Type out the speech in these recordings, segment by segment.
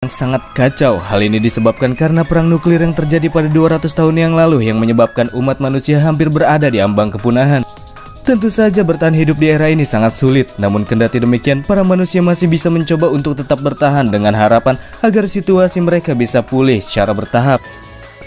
sangat kacau. Hal ini disebabkan karena perang nuklir yang terjadi pada 200 tahun yang lalu yang menyebabkan umat manusia hampir berada di ambang kepunahan. Tentu saja bertahan hidup di era ini sangat sulit, namun kendati demikian para manusia masih bisa mencoba untuk tetap bertahan dengan harapan agar situasi mereka bisa pulih secara bertahap.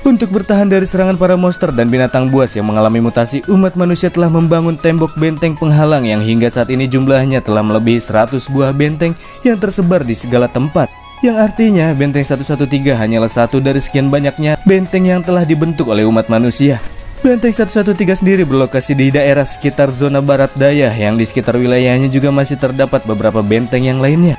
Untuk bertahan dari serangan para monster dan binatang buas yang mengalami mutasi, umat manusia telah membangun tembok benteng penghalang yang hingga saat ini jumlahnya telah melebihi 100 buah benteng yang tersebar di segala tempat. Yang artinya benteng 113 hanyalah satu dari sekian banyaknya benteng yang telah dibentuk oleh umat manusia. Benteng 113 sendiri berlokasi di daerah sekitar zona barat daya, yang di sekitar wilayahnya juga masih terdapat beberapa benteng yang lainnya.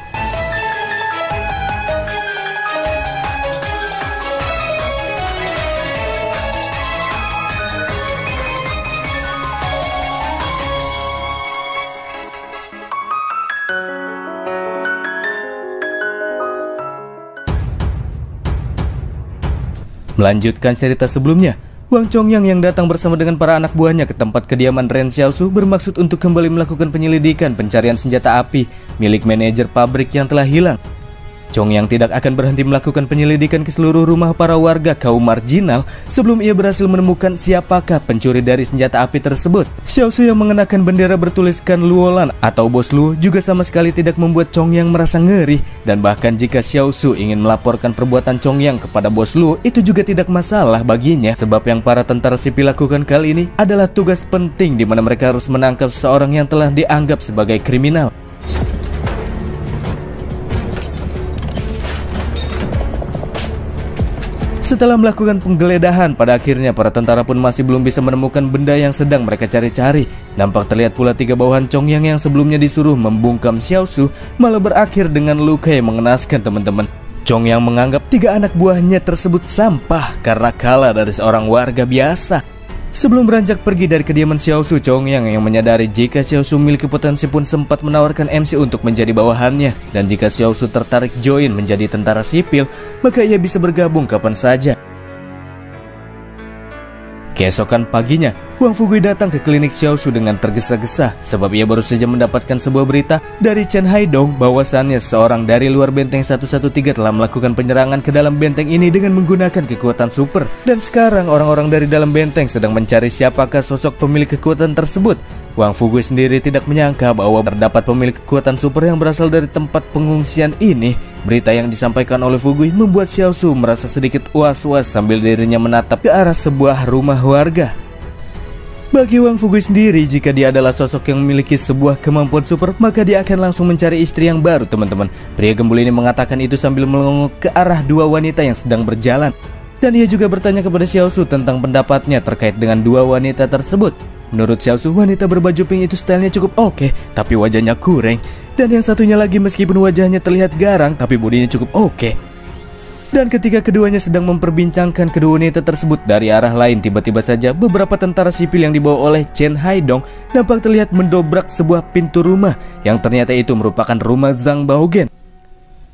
Melanjutkan cerita sebelumnya, Wang Chongyang yang datang bersama dengan para anak buahnya ke tempat kediaman Ren Xiaosu bermaksud untuk kembali melakukan penyelidikan pencarian senjata api milik manajer pabrik yang telah hilang. Chongyang tidak akan berhenti melakukan penyelidikan ke seluruh rumah para warga kaum marginal sebelum ia berhasil menemukan siapakah pencuri dari senjata api tersebut. Xiaosu yang mengenakan bendera bertuliskan Luolan atau Bos Luo juga sama sekali tidak membuat Chongyang merasa ngeri, dan bahkan jika Xiaosu ingin melaporkan perbuatan Chongyang kepada Bos Luo itu juga tidak masalah baginya, sebab yang para tentara sipil lakukan kali ini adalah tugas penting di mana mereka harus menangkap seseorang yang telah dianggap sebagai kriminal. Setelah melakukan penggeledahan, pada akhirnya para tentara pun masih belum bisa menemukan benda yang sedang mereka cari-cari. Nampak terlihat pula 3 bawahan Chongyang yang sebelumnya disuruh membungkam Xiaosu malah berakhir dengan luka yang mengenaskan, teman-teman. Chongyang menganggap 3 anak buahnya tersebut sampah karena kalah dari seorang warga biasa. Sebelum beranjak pergi dari kediaman Xiaosu, Chongyang yang menyadari jika Xiaosu memiliki potensi pun sempat menawarkan MC untuk menjadi bawahannya, dan jika Xiaosu tertarik join menjadi tentara sipil, maka ia bisa bergabung kapan saja. Keesokan paginya, Wang Fugui datang ke klinik Xiaosu dengan tergesa-gesa sebab ia baru saja mendapatkan sebuah berita dari Chen Haidong bahwasannya seorang dari luar benteng 113 telah melakukan penyerangan ke dalam benteng ini dengan menggunakan kekuatan super. Dan sekarang orang-orang dari dalam benteng sedang mencari siapakah sosok pemilik kekuatan tersebut. Wang Fugui sendiri tidak menyangka bahwa terdapat pemilik kekuatan super yang berasal dari tempat pengungsian ini. Berita yang disampaikan oleh Fugui membuat Xiaosu merasa sedikit was-was sambil dirinya menatap ke arah sebuah rumah warga. Bagi Wang Fugui sendiri, jika dia adalah sosok yang memiliki sebuah kemampuan super, maka dia akan langsung mencari istri yang baru, teman-teman. Pria gembul ini mengatakan itu sambil melongok ke arah 2 wanita yang sedang berjalan. Dan ia juga bertanya kepada Xiaosu tentang pendapatnya terkait dengan 2 wanita tersebut. Menurut Xiaosu, wanita berbaju pink itu stylenya cukup oke, tapi wajahnya kurang. Dan yang satunya lagi meskipun wajahnya terlihat garang, tapi bodinya cukup oke. Dan ketika keduanya sedang memperbincangkan kedua wanita tersebut, dari arah lain tiba-tiba saja beberapa tentara sipil yang dibawa oleh Chen Haidong nampak terlihat mendobrak sebuah pintu rumah yang ternyata itu merupakan rumah Zhang Baogen.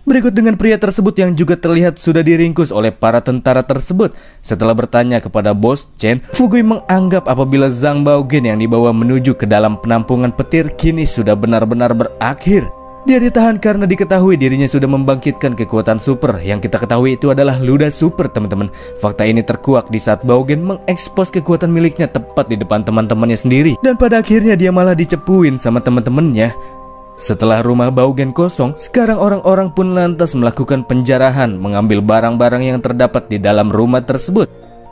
Berikut dengan pria tersebut yang juga terlihat sudah diringkus oleh para tentara tersebut. Setelah bertanya kepada bos Chen, Fugui menganggap apabila Zhang Baogen yang dibawa menuju ke dalam penampungan petir kini sudah benar-benar berakhir. Dia ditahan karena diketahui dirinya sudah membangkitkan kekuatan super. Yang kita ketahui itu adalah luda super, teman-teman. Fakta ini terkuak di saat Baogen mengekspos kekuatan miliknya tepat di depan teman-temannya sendiri. Dan pada akhirnya dia malah dicepuin sama teman-temannya. Setelah rumah Baogen kosong, sekarang orang-orang pun lantas melakukan penjarahan, mengambil barang-barang yang terdapat di dalam rumah tersebut.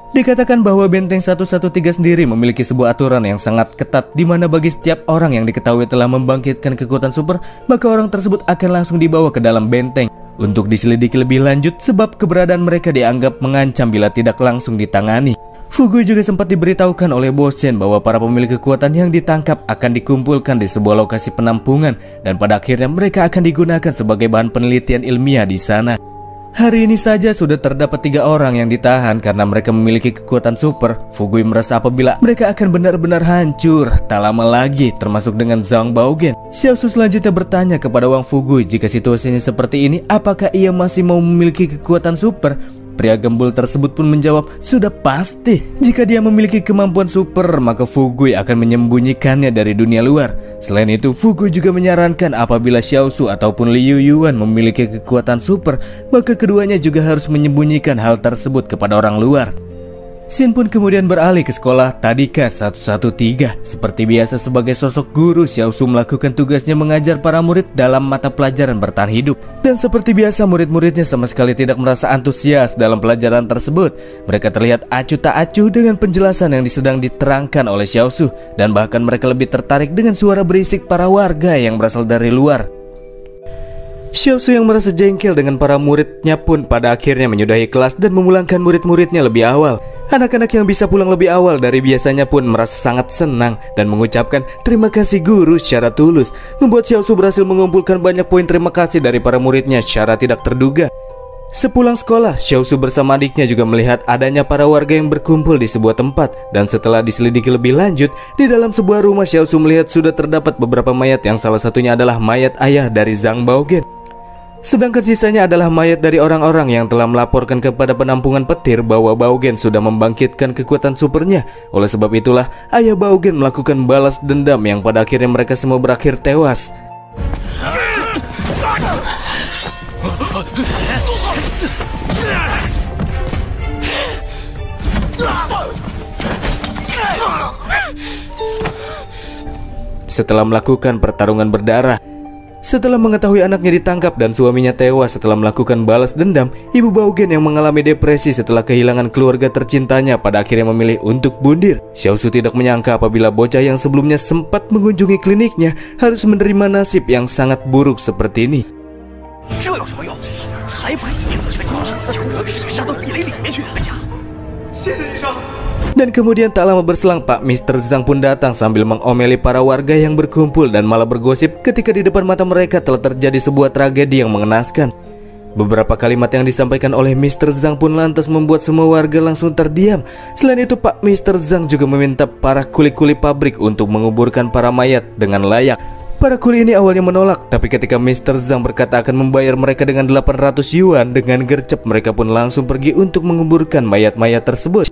Dikatakan bahwa benteng 113 sendiri memiliki sebuah aturan yang sangat ketat, di mana bagi setiap orang yang diketahui telah membangkitkan kekuatan super, maka orang tersebut akan langsung dibawa ke dalam benteng untuk diselidiki lebih lanjut, sebab keberadaan mereka dianggap mengancam bila tidak langsung ditangani. Fugui juga sempat diberitahukan oleh bos Chen bahwa para pemilik kekuatan yang ditangkap akan dikumpulkan di sebuah lokasi penampungan, dan pada akhirnya mereka akan digunakan sebagai bahan penelitian ilmiah di sana. Hari ini saja sudah terdapat 3 orang yang ditahan karena mereka memiliki kekuatan super. Fugui merasa apabila mereka akan benar-benar hancur tak lama lagi, termasuk dengan Zhang Baogen. Xiaosu selanjutnya bertanya kepada Wang Fugui jika situasinya seperti ini, apakah ia masih mau memiliki kekuatan super. Pria gembul tersebut pun menjawab, sudah pasti. Jika dia memiliki kemampuan super, maka Fugui akan menyembunyikannya dari dunia luar. Selain itu, Fugui juga menyarankan apabila Xiaosu ataupun Liu Yuan memiliki kekuatan super, maka keduanya juga harus menyembunyikan hal tersebut kepada orang luar. Xin pun kemudian beralih ke sekolah Tadika 113. Seperti biasa sebagai sosok guru, Xiaosu melakukan tugasnya mengajar para murid dalam mata pelajaran bertahan hidup. Dan seperti biasa murid-muridnya sama sekali tidak merasa antusias dalam pelajaran tersebut. Mereka terlihat acuh tak acuh dengan penjelasan yang sedang diterangkan oleh Xiaosu. Dan bahkan mereka lebih tertarik dengan suara berisik para warga yang berasal dari luar. Xiaosu yang merasa jengkel dengan para muridnya pun pada akhirnya menyudahi kelas dan memulangkan murid-muridnya lebih awal. Anak-anak yang bisa pulang lebih awal dari biasanya pun merasa sangat senang dan mengucapkan terima kasih guru secara tulus. Membuat Xiaosu berhasil mengumpulkan banyak poin terima kasih dari para muridnya secara tidak terduga. Sepulang sekolah, Xiaosu bersama adiknya juga melihat adanya para warga yang berkumpul di sebuah tempat. Dan setelah diselidiki lebih lanjut, di dalam sebuah rumah Xiaosu melihat sudah terdapat beberapa mayat yang salah satunya adalah mayat ayah dari Zhang Baogen. Sedangkan sisanya adalah mayat dari orang-orang yang telah melaporkan kepada penampungan petir bahwa Baogen sudah membangkitkan kekuatan supernya. Oleh sebab itulah ayah Baogen melakukan balas dendam yang pada akhirnya mereka semua berakhir tewas. Setelah melakukan pertarungan berdarah, setelah mengetahui anaknya ditangkap dan suaminya tewas setelah melakukan balas dendam, ibu Baogen yang mengalami depresi setelah kehilangan keluarga tercintanya pada akhirnya memilih untuk bundir. Xiaosu tidak menyangka apabila bocah yang sebelumnya sempat mengunjungi kliniknya harus menerima nasib yang sangat buruk seperti ini. Dan kemudian tak lama berselang Pak Mr. Zhang pun datang sambil mengomeli para warga yang berkumpul dan malah bergosip ketika di depan mata mereka telah terjadi sebuah tragedi yang mengenaskan. Beberapa kalimat yang disampaikan oleh Mr. Zhang pun lantas membuat semua warga langsung terdiam. Selain itu Pak Mr. Zhang juga meminta para kuli-kuli pabrik untuk menguburkan para mayat dengan layak. Para kuli ini awalnya menolak, tapi ketika Mr. Zhang berkata akan membayar mereka dengan 800 yuan, dengan gercep mereka pun langsung pergi untuk menguburkan mayat-mayat tersebut.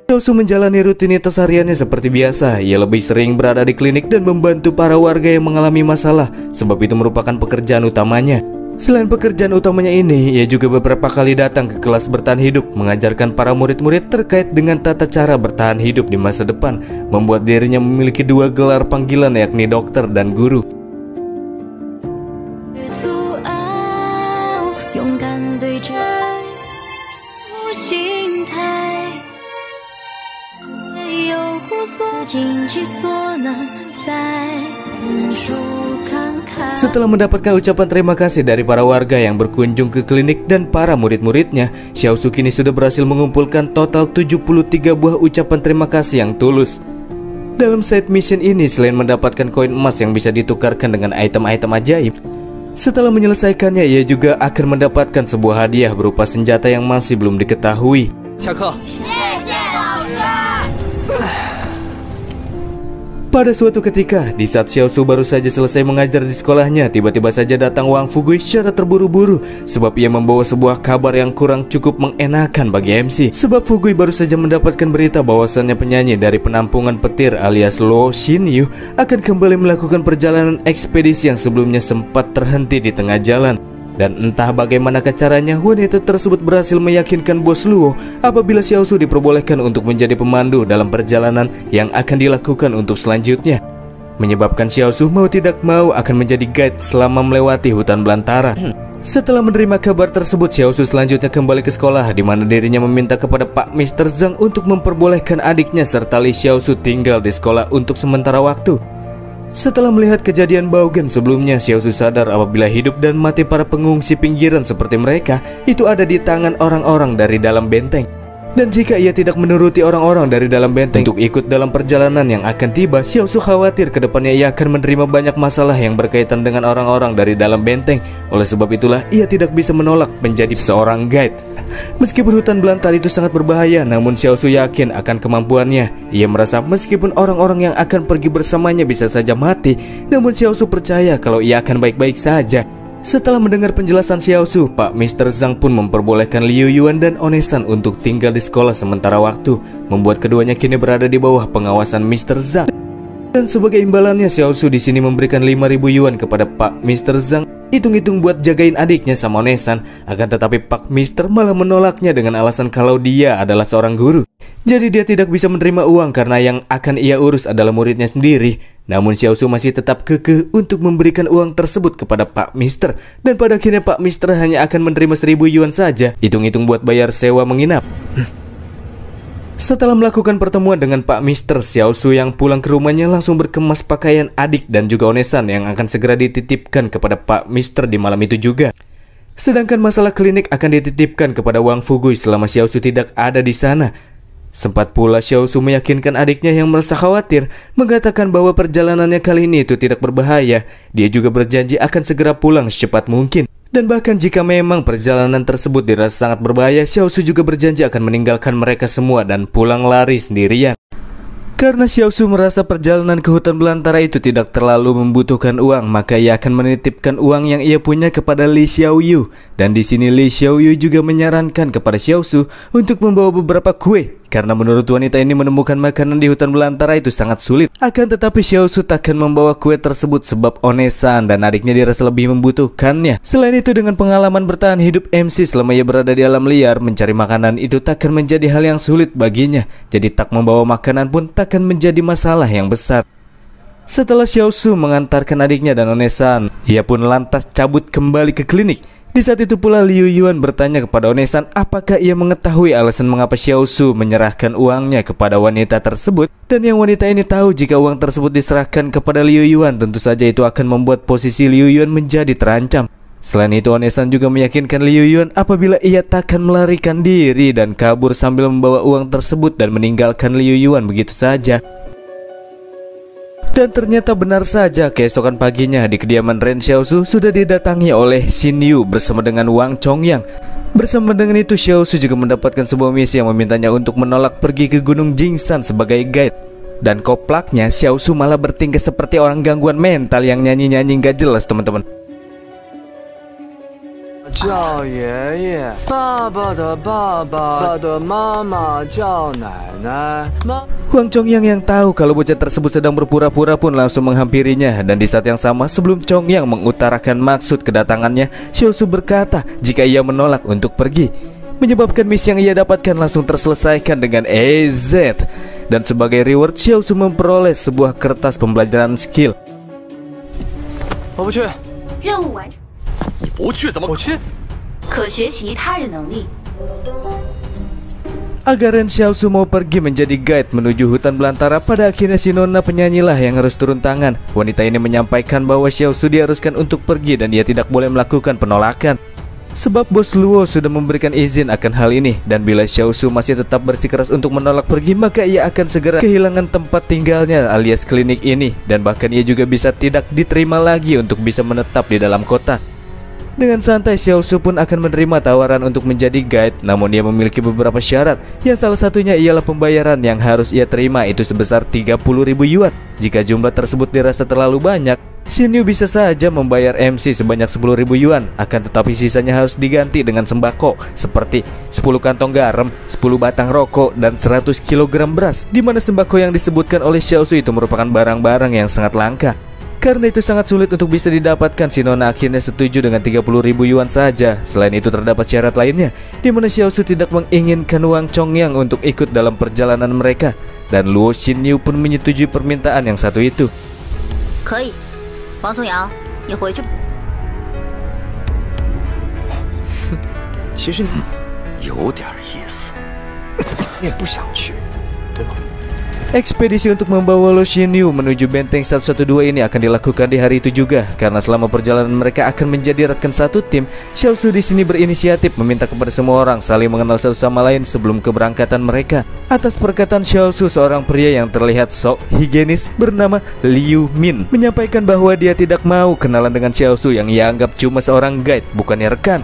Xiaosu menjalani rutinitas hariannya seperti biasa. Ia lebih sering berada di klinik dan membantu para warga yang mengalami masalah, sebab itu merupakan pekerjaan utamanya. Selain pekerjaan utamanya ini, ia juga beberapa kali datang ke kelas bertahan hidup, mengajarkan para murid-murid terkait dengan tata cara bertahan hidup di masa depan, membuat dirinya memiliki 2 gelar panggilan yakni dokter dan guru. Setelah mendapatkan ucapan terima kasih dari para warga yang berkunjung ke klinik dan para murid-muridnya, Xiaosu kini sudah berhasil mengumpulkan total 73 buah ucapan terima kasih yang tulus. Dalam side mission ini, selain mendapatkan koin emas yang bisa ditukarkan dengan item-item ajaib, setelah menyelesaikannya ia juga akan mendapatkan sebuah hadiah berupa senjata yang masih belum diketahui. Pada suatu ketika, di saat Xiaosu baru saja selesai mengajar di sekolahnya, tiba-tiba saja datang Wang Fugui secara terburu-buru sebab ia membawa sebuah kabar yang kurang cukup mengenakan bagi MC. Sebab Fugui baru saja mendapatkan berita bahwasannya penyanyi dari penampungan petir alias Luo Xinyu akan kembali melakukan perjalanan ekspedisi yang sebelumnya sempat terhenti di tengah jalan. Dan entah bagaimana caranya, wanita tersebut berhasil meyakinkan bos Luo apabila Xiaosu diperbolehkan untuk menjadi pemandu dalam perjalanan yang akan dilakukan untuk selanjutnya. Menyebabkan Xiaosu mau tidak mau akan menjadi guide selama melewati hutan belantara. Setelah menerima kabar tersebut, Xiaosu selanjutnya kembali ke sekolah, di mana dirinya meminta kepada Pak Mr. Zhang untuk memperbolehkan adiknya serta Li Xiaosu tinggal di sekolah untuk sementara waktu. Setelah melihat kejadian Baogen sebelumnya, Xiaosu sadar apabila hidup dan mati para pengungsi pinggiran seperti mereka itu ada di tangan orang-orang dari dalam benteng. Dan jika ia tidak menuruti orang-orang dari dalam benteng untuk ikut dalam perjalanan yang akan tiba, Xiaosu khawatir ke depannya ia akan menerima banyak masalah yang berkaitan dengan orang-orang dari dalam benteng. Oleh sebab itulah ia tidak bisa menolak menjadi seorang guide. Meskipun hutan belantara itu sangat berbahaya, namun Xiaosu yakin akan kemampuannya. Ia merasa meskipun orang-orang yang akan pergi bersamanya bisa saja mati, namun Xiaosu percaya kalau ia akan baik-baik saja. Setelah mendengar penjelasan Xiaosu, Pak Mr. Zhang pun memperbolehkan Liu Yuan dan Onesan untuk tinggal di sekolah sementara waktu, membuat keduanya kini berada di bawah pengawasan Mr. Zhang. Dan sebagai imbalannya, Xiaosu di sini memberikan 5.000 yuan kepada Pak Mr. Zhang, hitung-hitung buat jagain adiknya sama Onesan. Akan tetapi Pak Mr. malah menolaknya dengan alasan kalau dia adalah seorang guru. Jadi dia tidak bisa menerima uang karena yang akan ia urus adalah muridnya sendiri. Namun Xiaosu masih tetap kekeh untuk memberikan uang tersebut kepada Pak Mister. Dan pada akhirnya Pak Mister hanya akan menerima 1.000 yuan saja, hitung-hitung buat bayar sewa menginap. Setelah melakukan pertemuan dengan Pak Mister, Xiaosu yang pulang ke rumahnya langsung berkemas pakaian adik dan juga Onesan yang akan segera dititipkan kepada Pak Mister di malam itu juga. Sedangkan masalah klinik akan dititipkan kepada Wang Fugui selama Xiaosu tidak ada di sana. Sempat pula Xiaosu meyakinkan adiknya yang merasa khawatir, mengatakan bahwa perjalanannya kali ini itu tidak berbahaya. Dia juga berjanji akan segera pulang secepat mungkin. Dan bahkan jika memang perjalanan tersebut dirasa sangat berbahaya, Xiaosu juga berjanji akan meninggalkan mereka semua dan pulang lari sendirian. Karena Xiaosu merasa perjalanan ke hutan belantara itu tidak terlalu membutuhkan uang, maka ia akan menitipkan uang yang ia punya kepada Li Xiaoyu. Dan di sini Li Xiaoyu juga menyarankan kepada Xiaosu untuk membawa beberapa kue. Karena menurut wanita ini menemukan makanan di hutan belantara itu sangat sulit. Akan tetapi Xiaosu takkan membawa kue tersebut sebab Onesan dan adiknya dirasa lebih membutuhkannya. Selain itu dengan pengalaman bertahan hidup MC selama ia berada di alam liar, mencari makanan itu takkan menjadi hal yang sulit baginya. Jadi tak membawa makanan pun takkan menjadi masalah yang besar. Setelah Xiaosu mengantarkan adiknya dan Onesan, ia pun lantas cabut kembali ke klinik. Di saat itu pula Liu Yuan bertanya kepada Onesan apakah ia mengetahui alasan mengapa Xiaosu menyerahkan uangnya kepada wanita tersebut. Dan yang wanita ini tahu jika uang tersebut diserahkan kepada Liu Yuan, tentu saja itu akan membuat posisi Liu Yuan menjadi terancam. Selain itu Onesan juga meyakinkan Liu Yuan apabila ia takkan melarikan diri dan kabur sambil membawa uang tersebut dan meninggalkan Liu Yuan begitu saja. Dan ternyata benar saja, keesokan paginya di kediaman Ren Xiaosu sudah didatangi oleh Xin Yu bersama dengan Wang Chongyang. Bersama dengan itu Xiaosu juga mendapatkan sebuah misi yang memintanya untuk menolak pergi ke Gunung Jingsan sebagai guide. Dan koplaknya Xiaosu malah bertingkah seperti orang gangguan mental yang nyanyi-nyanyi gak jelas teman-teman. Wang Chongyang yang tahu kalau bocah tersebut sedang berpura-pura pun langsung menghampirinya. Dan di saat yang sama sebelum Chongyang mengutarakan maksud kedatangannya, Xiaosu berkata jika ia menolak untuk pergi, menyebabkan misi yang ia dapatkan langsung terselesaikan dengan EZ. Dan sebagai reward Xiaosu memperoleh sebuah kertas pembelajaran skill. Agar Ren Xiaosu mau pergi menjadi guide menuju hutan belantara, pada akhirnya si nona penyanyilah yang harus turun tangan. Wanita ini menyampaikan bahwa Xiaosu diharuskan untuk pergi dan ia tidak boleh melakukan penolakan. Sebab bos Luo sudah memberikan izin akan hal ini. Dan bila Xiaosu masih tetap bersikeras untuk menolak pergi, maka ia akan segera kehilangan tempat tinggalnya alias klinik ini. Dan bahkan ia juga bisa tidak diterima lagi untuk bisa menetap di dalam kota. Dengan santai Xiaosu pun akan menerima tawaran untuk menjadi guide. Namun ia memiliki beberapa syarat, yang salah satunya ialah pembayaran yang harus ia terima itu sebesar 30.000 yuan. Jika jumlah tersebut dirasa terlalu banyak, Xin Yu bisa saja membayar MC sebanyak 10.000 yuan. Akan tetapi sisanya harus diganti dengan sembako seperti 10 kantong garam, 10 batang rokok, dan 100 kg beras. Di mana sembako yang disebutkan oleh Xiaosu itu merupakan barang-barang yang sangat langka. Karena itu sangat sulit untuk bisa didapatkan, si nona akhirnya setuju dengan 30.000 yuan saja. Selain itu terdapat syarat lainnya, di mana Xiaosu tidak menginginkan Wang Chongyang untuk ikut dalam perjalanan mereka. Dan Luo Xinyu pun menyetujui permintaan yang satu itu. 可以，王松阳，你回去吧。其实你有点意思，你也不想去，对吧？ Ekspedisi untuk membawa Luo Xinyu menuju benteng 112 ini akan dilakukan di hari itu juga. Karena selama perjalanan mereka akan menjadi rekan satu tim, Xiaosu di sini berinisiatif meminta kepada semua orang saling mengenal satu sama lain sebelum keberangkatan mereka. Atas perkataan Xiaosu, seorang pria yang terlihat sok higienis bernama Liu Min menyampaikan bahwa dia tidak mau kenalan dengan Xiaosu yang ia anggap cuma seorang guide, bukannya rekan.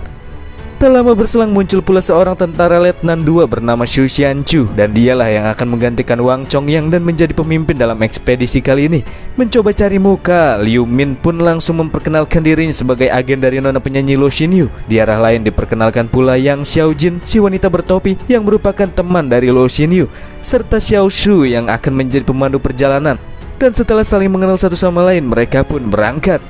Tak lama berselang muncul pula seorang tentara letnan 2 bernama Xu Xianchu, dan dialah yang akan menggantikan Wang Chongyang dan menjadi pemimpin dalam ekspedisi kali ini. Mencoba cari muka, Liu Min pun langsung memperkenalkan dirinya sebagai agen dari nona penyanyi Luo Xinyu. Di arah lain diperkenalkan pula Yang Xiaojin, si wanita bertopi yang merupakan teman dari Luo Xinyu, serta Xiao Shu yang akan menjadi pemandu perjalanan. Dan setelah saling mengenal satu sama lain, mereka pun berangkat.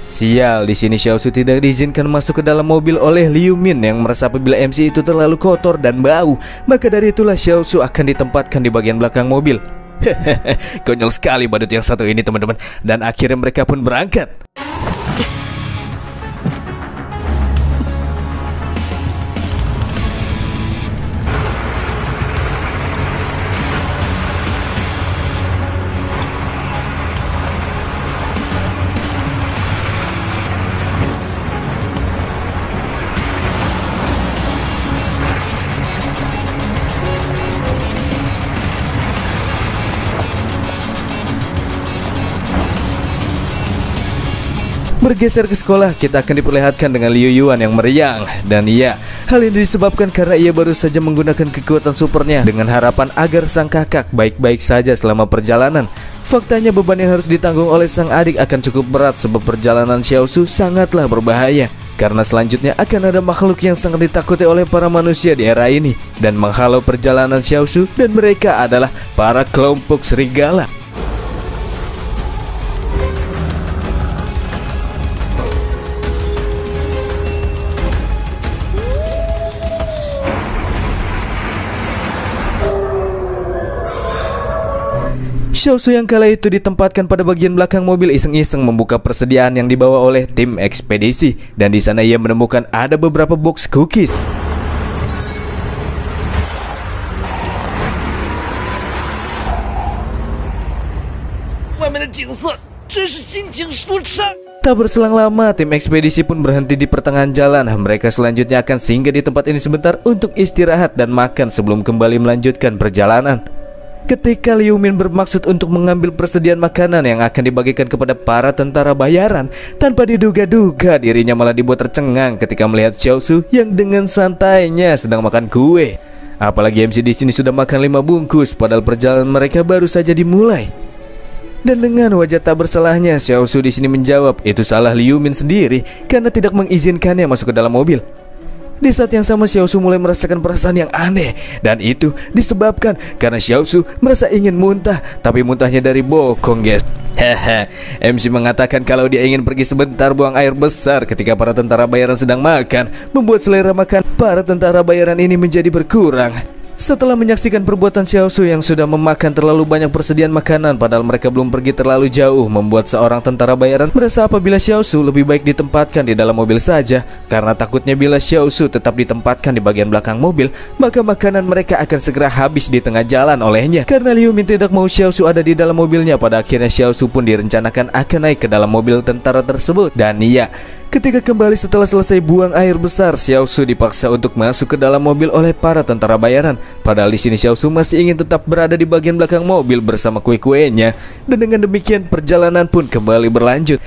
Sial, di sini Xiao Shu tidak diizinkan masuk ke dalam mobil oleh Liu Min yang merasa apabila MC itu terlalu kotor dan bau. Maka dari itulah Xiao Shu akan ditempatkan di bagian belakang mobil. Hehehe, konyol sekali badut yang satu ini teman-teman. Dan akhirnya mereka pun berangkat. Bergeser ke sekolah, kita akan diperlihatkan dengan Liu Yuan yang meriang. Dan iya, hal ini disebabkan karena ia baru saja menggunakan kekuatan supernya dengan harapan agar sang kakak baik-baik saja selama perjalanan. Faktanya beban yang harus ditanggung oleh sang adik akan cukup berat sebab perjalanan Xiao Shu sangatlah berbahaya. Karena selanjutnya akan ada makhluk yang sangat ditakuti oleh para manusia di era ini dan menghalau perjalanan Xiao Shu, dan mereka adalah para kelompok serigala. Xiao Shu yang kala itu ditempatkan pada bagian belakang mobil iseng-iseng membuka persediaan yang dibawa oleh tim ekspedisi, dan di sana ia menemukan ada beberapa box cookies. Tak berselang lama, tim ekspedisi pun berhenti di pertengahan jalan. Mereka selanjutnya akan singgah di tempat ini sebentar untuk istirahat dan makan sebelum kembali melanjutkan perjalanan. Ketika Liu Min bermaksud untuk mengambil persediaan makanan yang akan dibagikan kepada para tentara bayaran, tanpa diduga-duga dirinya malah dibuat tercengang ketika melihat Xiao Shu yang dengan santainya sedang makan kue. Apalagi MC di sini sudah makan 5 bungkus, padahal perjalanan mereka baru saja dimulai. Dan dengan wajah tak bersalahnya, Xiao Shu di sini menjawab itu salah Liu Min sendiri karena tidak mengizinkannya masuk ke dalam mobil. Di saat yang sama Xiao Shu mulai merasakan perasaan yang aneh, dan itu disebabkan karena Xiao Shu merasa ingin muntah, tapi muntahnya dari bokong, guys. Hehe, MC mengatakan kalau dia ingin pergi sebentar buang air besar ketika para tentara bayaran sedang makan, membuat selera makan para tentara bayaran ini menjadi berkurang. Setelah menyaksikan perbuatan Xiao Shu yang sudah memakan terlalu banyak persediaan makanan padahal mereka belum pergi terlalu jauh, membuat seorang tentara bayaran merasa apabila Xiao Shu lebih baik ditempatkan di dalam mobil saja, karena takutnya bila Xiao Shu tetap ditempatkan di bagian belakang mobil, maka makanan mereka akan segera habis di tengah jalan olehnya. Karena Liu Min tidak mau Xiao Shu ada di dalam mobilnya, pada akhirnya Xiao Shu pun direncanakan akan naik ke dalam mobil tentara tersebut. Dan iya, ketika kembali setelah selesai buang air besar, Xiao Shu dipaksa untuk masuk ke dalam mobil oleh para tentara bayaran. Padahal di sini Xiao Shu masih ingin tetap berada di bagian belakang mobil bersama kue-kuenya. Dan dengan demikian perjalanan pun kembali berlanjut.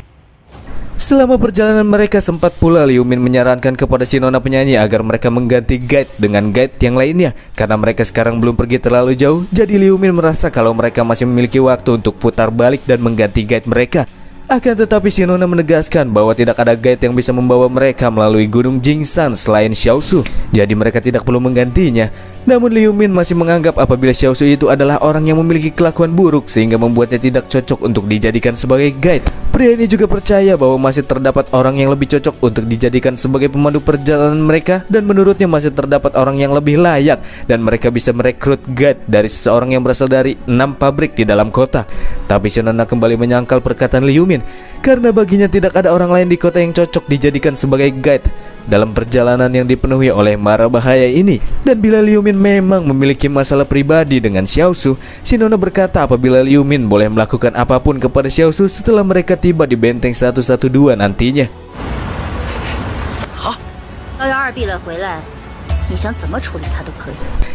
Selama perjalanan mereka sempat pula Liu Min menyarankan kepada si nona penyanyi agar mereka mengganti guide dengan guide yang lainnya. Karena mereka sekarang belum pergi terlalu jauh, jadi Liu Min merasa kalau mereka masih memiliki waktu untuk putar balik dan mengganti guide mereka. Akan tetapi si nona menegaskan bahwa tidak ada guide yang bisa membawa mereka melalui Gunung Jingsan selain Xiao Shu, jadi mereka tidak perlu menggantinya. Namun Liu Min masih menganggap apabila Xiao Shu itu adalah orang yang memiliki kelakuan buruk sehingga membuatnya tidak cocok untuk dijadikan sebagai guide. Pria ini juga percaya bahwa masih terdapat orang yang lebih cocok untuk dijadikan sebagai pemandu perjalanan mereka, dan menurutnya masih terdapat orang yang lebih layak dan mereka bisa merekrut guide dari seseorang yang berasal dari 6 pabrik di dalam kota. Tapi si nona kembali menyangkal perkataan Liu Min karena baginya tidak ada orang lain di kota yang cocok dijadikan sebagai guide dalam perjalanan yang dipenuhi oleh mara bahaya ini. Dan bila Liu Min memang memiliki masalah pribadi dengan Xiao Shu, si nona berkata apabila Liu Min boleh melakukan apapun kepada Xiao Shu setelah mereka tiba di benteng 112 nantinya.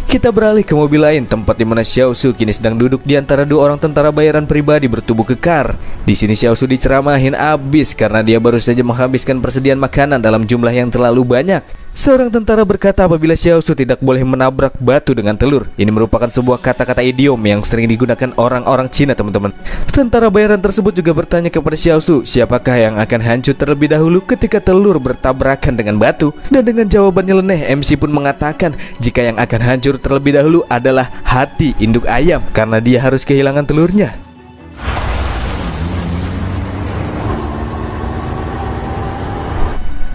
Kita beralih ke mobil lain, tempat di mana Xiao Shu kini sedang duduk di antara 2 orang tentara bayaran pribadi bertubuh kekar. Di sini Xiao Shu diceramahin abis karena dia baru saja menghabiskan persediaan makanan dalam jumlah yang terlalu banyak. Seorang tentara berkata apabila Xiaosu tidak boleh menabrak batu dengan telur. Ini merupakan sebuah kata-kata idiom yang sering digunakan orang-orang Cina, teman-teman. Tentara bayaran tersebut juga bertanya kepada Xiaosu, siapakah yang akan hancur terlebih dahulu ketika telur bertabrakan dengan batu? Dan dengan jawabannya leneh, MC pun mengatakan jika yang akan hancur terlebih dahulu adalah hati induk ayam karena dia harus kehilangan telurnya.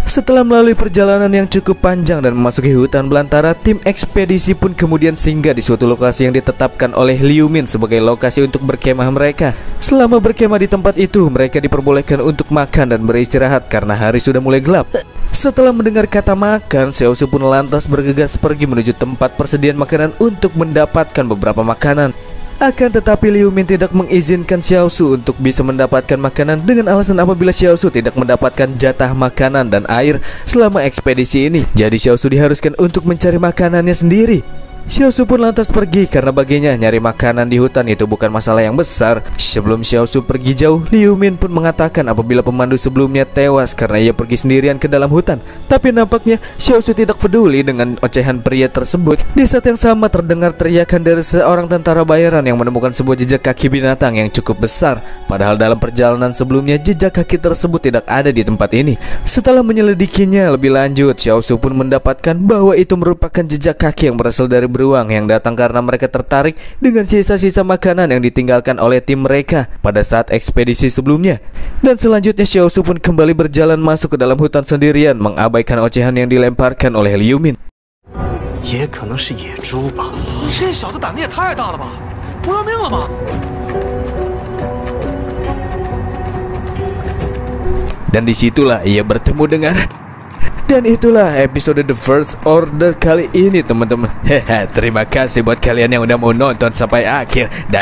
Setelah melalui perjalanan yang cukup panjang dan memasuki hutan belantara, tim ekspedisi pun kemudian singgah di suatu lokasi yang ditetapkan oleh Liu Min sebagai lokasi untuk berkemah mereka. Selama berkemah di tempat itu, mereka diperbolehkan untuk makan dan beristirahat karena hari sudah mulai gelap. Setelah mendengar kata makan, Xiaosu pun lantas bergegas pergi menuju tempat persediaan makanan untuk mendapatkan beberapa makanan. Akan tetapi Liu Min tidak mengizinkan Xiaosu untuk bisa mendapatkan makanan dengan alasan apabila Xiaosu tidak mendapatkan jatah makanan dan air selama ekspedisi ini. Jadi Xiaosu diharuskan untuk mencari makanannya sendiri. Xiaosu pun lantas pergi karena baginya nyari makanan di hutan itu bukan masalah yang besar. Sebelum Xiaosu pergi jauh, Liu Min pun mengatakan apabila pemandu sebelumnya tewas karena ia pergi sendirian ke dalam hutan. Tapi nampaknya Xiaosu tidak peduli dengan ocehan pria tersebut. Di saat yang sama terdengar teriakan dari seorang tentara bayaran yang menemukan sebuah jejak kaki binatang yang cukup besar. Padahal dalam perjalanan sebelumnya jejak kaki tersebut tidak ada di tempat ini. Setelah menyelidikinya lebih lanjut, Xiaosu pun mendapatkan bahwa itu merupakan jejak kaki yang berasal dari beruang yang datang karena mereka tertarik dengan sisa-sisa makanan yang ditinggalkan oleh tim mereka pada saat ekspedisi sebelumnya. Dan selanjutnya Xiaosu pun kembali berjalan masuk ke dalam hutan sendirian, mengabaikan ocehan yang dilemparkan oleh Liu Min. Dan disitulah ia bertemu dengan... Dan itulah episode The First Order kali ini, teman-teman. Terima kasih buat kalian yang udah mau nonton sampai akhir. Dan